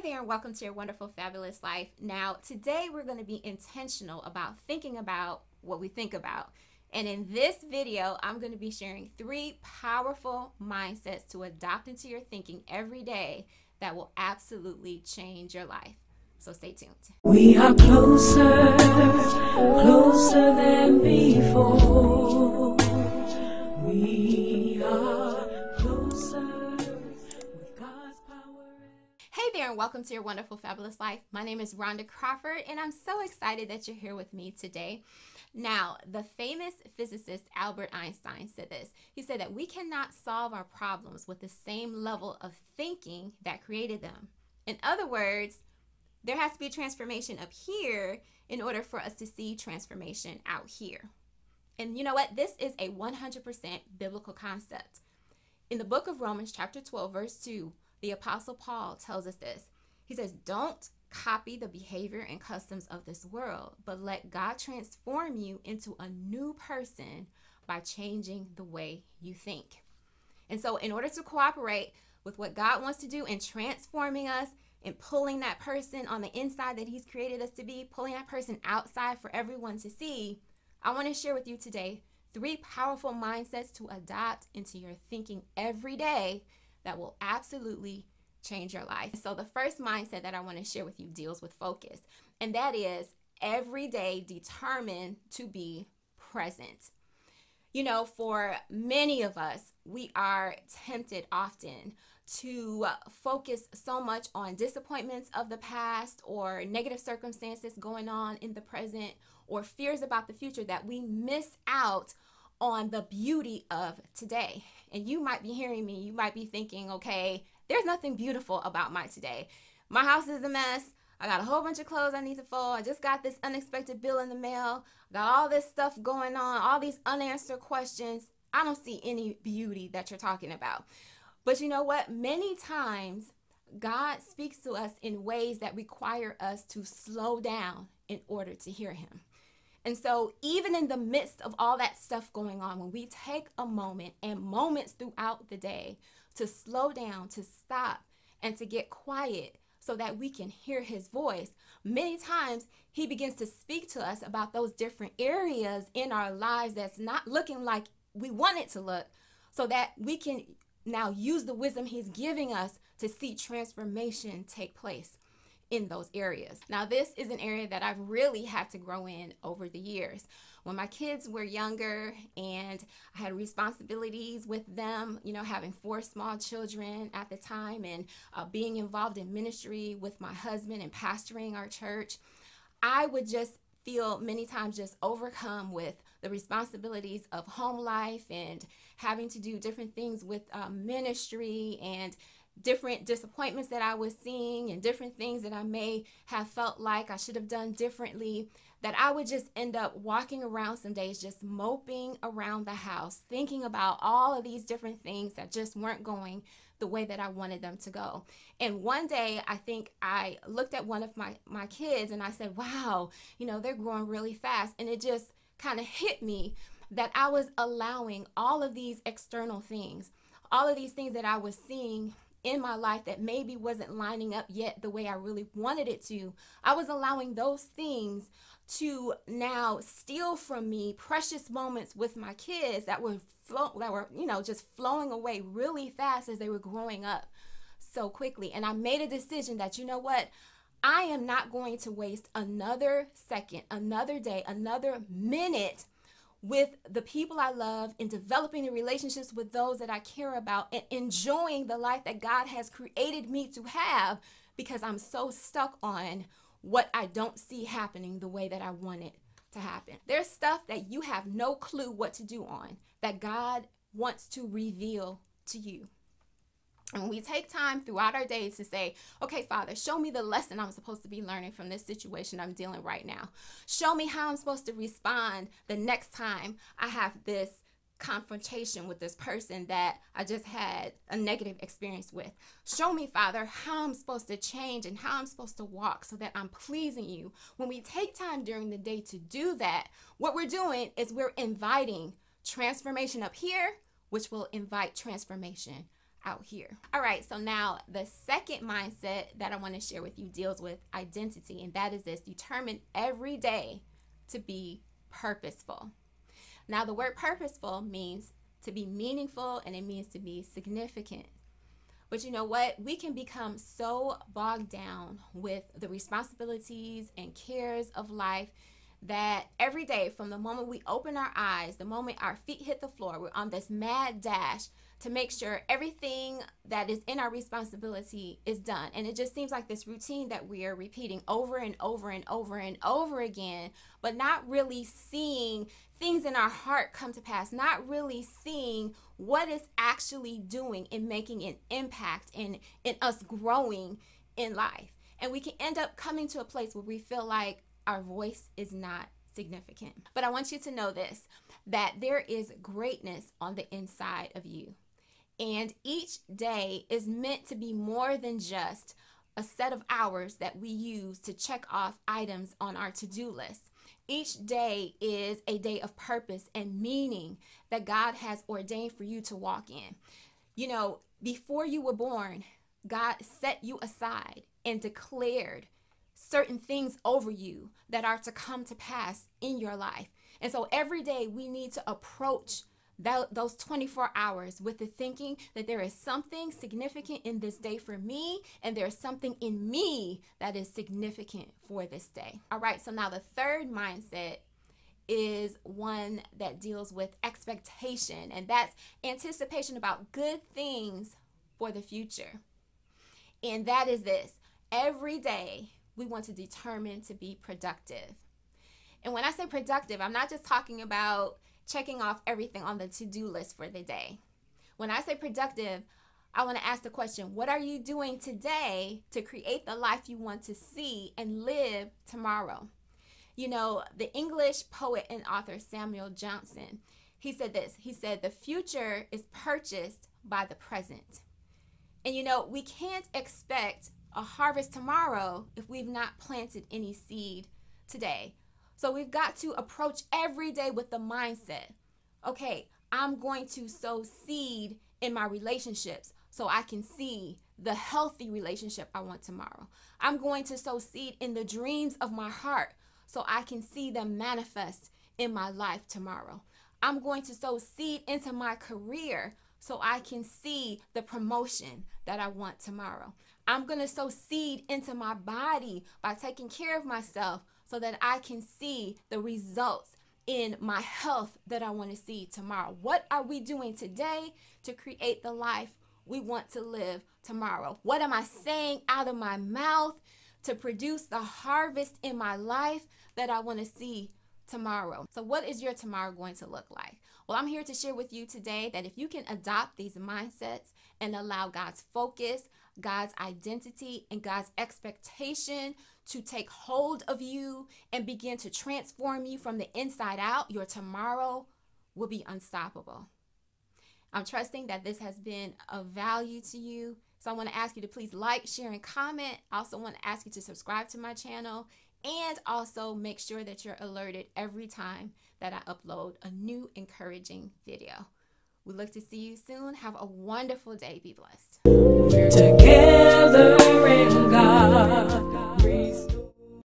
there and welcome to Your Wonderful Fabulous Life. Now, today we're going to be intentional about thinking about what we think about. And in this video, I'm going to be sharing 3 powerful mindsets to adopt into your thinking every day that will absolutely change your life. So stay tuned. We are closer, closer than before. We are closer with God's power. Hey there and welcome to Your Wonderful Fabulous Life. My name is Rhonda Crawford and I'm so excited that you're here with me today. Now, the famous physicist Albert Einstein said this. He said that we cannot solve our problems with the same level of thinking that created them. In other words, there has to be transformation up here in order for us to see transformation out here. And you know what? This is a 100% biblical concept. In the book of Romans, chapter 12, verse 2, the Apostle Paul tells us this. He says, don't copy the behavior and customs of this world, but let God transform you into a new person by changing the way you think. And so in order to cooperate with what God wants to do in transforming us and pulling that person on the inside that he's created us to be, pulling that person outside for everyone to see, I want to share with you today 3 powerful mindsets to adopt into your thinking every day that will absolutely change your life. So the first mindset that I want to share with you deals with focus, and that is every day determined to be present. You know, for many of us, we are tempted often to focus so much on disappointments of the past or negative circumstances going on in the present or fears about the future that we miss out on the beauty of today. And you might be hearing me, you might be thinking, okay, there's nothing beautiful about my today. My house is a mess. I got a whole bunch of clothes I need to fold. I just got this unexpected bill in the mail. I got all this stuff going on, all these unanswered questions. I don't see any beauty that you're talking about. But you know what? Many times God speaks to us in ways that require us to slow down in order to hear him. And so even in the midst of all that stuff going on, when we take a moment and moments throughout the day to slow down, to stop, and to get quiet so that we can hear his voice, many times he begins to speak to us about those different areas in our lives that's not looking like we want it to look, so that we can now use the wisdom he's giving us to see transformation take place in those areas. Now, this is an area that I've really had to grow in over the years. When my kids were younger and I had responsibilities with them, you know, having 4 small children at the time and being involved in ministry with my husband and pastoring our church, I would just feel many times just overcome with the responsibilities of home life and having to do different things with ministry and different disappointments that I was seeing and different things that I may have felt like I should have done differently, that I would just end up walking around some days just moping around the house, thinking about all of these different things that just weren't going the way that I wanted them to go. And one day, I think I looked at one of my kids and I said, wow, you know, they're growing really fast. And it just kind of hit me that I was allowing all of these external things, all of these things that I was seeing in my life that maybe wasn't lining up yet the way I really wanted it to. I was allowing those things to now steal from me precious moments with my kids that were just flowing away really fast as they were growing up so quickly. And I made a decision that, you know what, I am not going to waste another second, another day, another minute with the people I love, in developing the relationships with those that I care about, and enjoying the life that God has created me to have, because I'm so stuck on what I don't see happening the way that I want it to happen. There's stuff that you have no clue what to do on that God wants to reveal to you. And when we take time throughout our days to say, okay, Father, show me the lesson I'm supposed to be learning from this situation I'm dealing right now. Show me how I'm supposed to respond the next time I have this confrontation with this person that I just had a negative experience with. Show me, Father, how I'm supposed to change and how I'm supposed to walk so that I'm pleasing you. When we take time during the day to do that, what we're doing is we're inviting transformation up here, which will invite transformation out here. All right, so now the second mindset that I want to share with you deals with identity, and that is this: determine every day to be purposeful. Now, the word purposeful means to be meaningful, and it means to be significant. But you know what? We can become so bogged down with the responsibilities and cares of life that every day, from the moment we open our eyes, the moment our feet hit the floor, we're on this mad dash to make sure everything that is in our responsibility is done. And it just seems like this routine that we are repeating over and over and over and over again, but not really seeing things in our heart come to pass, not really seeing what it's actually doing in making an impact in us growing in life. And we can end up coming to a place where we feel like our voice is not significant. But I want you to know this, that there is greatness on the inside of you. And each day is meant to be more than just a set of hours that we use to check off items on our to-do list. Each day is a day of purpose and meaning that God has ordained for you to walk in. You know, before you were born, God set you aside and declared certain things over you that are to come to pass in your life. And so every day we need to approach those 24 hours with the thinking that there is something significant in this day for me, and there's something in me that is significant for this day. All right, so now the third mindset is one that deals with expectation, and that's anticipation about good things for the future. And that is this: every day we want to determine to be productive. And when I say productive, I'm not just talking about checking off everything on the to-do list for the day. When I say productive, I want to ask the question, what are you doing today to create the life you want to see and live tomorrow? You know, the English poet and author Samuel Johnson, he said this. He said, the future is purchased by the present. And you know, we can't expect a harvest tomorrow if we've not planted any seed today. So we've got to approach every day with the mindset, okay, I'm going to sow seed in my relationships so I can see the healthy relationship I want tomorrow. I'm going to sow seed in the dreams of my heart so I can see them manifest in my life tomorrow. I'm going to sow seed into my career so I can see the promotion that I want tomorrow. I'm going to sow seed into my body by taking care of myself so that I can see the results in my health that I want to see tomorrow. What are we doing today to create the life we want to live tomorrow? What am I saying out of my mouth to produce the harvest in my life that I want to see tomorrow? So what is your tomorrow going to look like? Well, I'm here to share with you today that if you can adopt these mindsets and allow God's focus, God's identity, and God's expectation to take hold of you and begin to transform you from the inside out, your tomorrow will be unstoppable. I'm trusting that this has been of value to you. So I want to ask you to please like, share, and comment. I also want to ask you to subscribe to my channel, and also make sure that you're alerted every time that I upload a new encouraging video. We look to see you soon. Have a wonderful day. Be blessed. Together in God.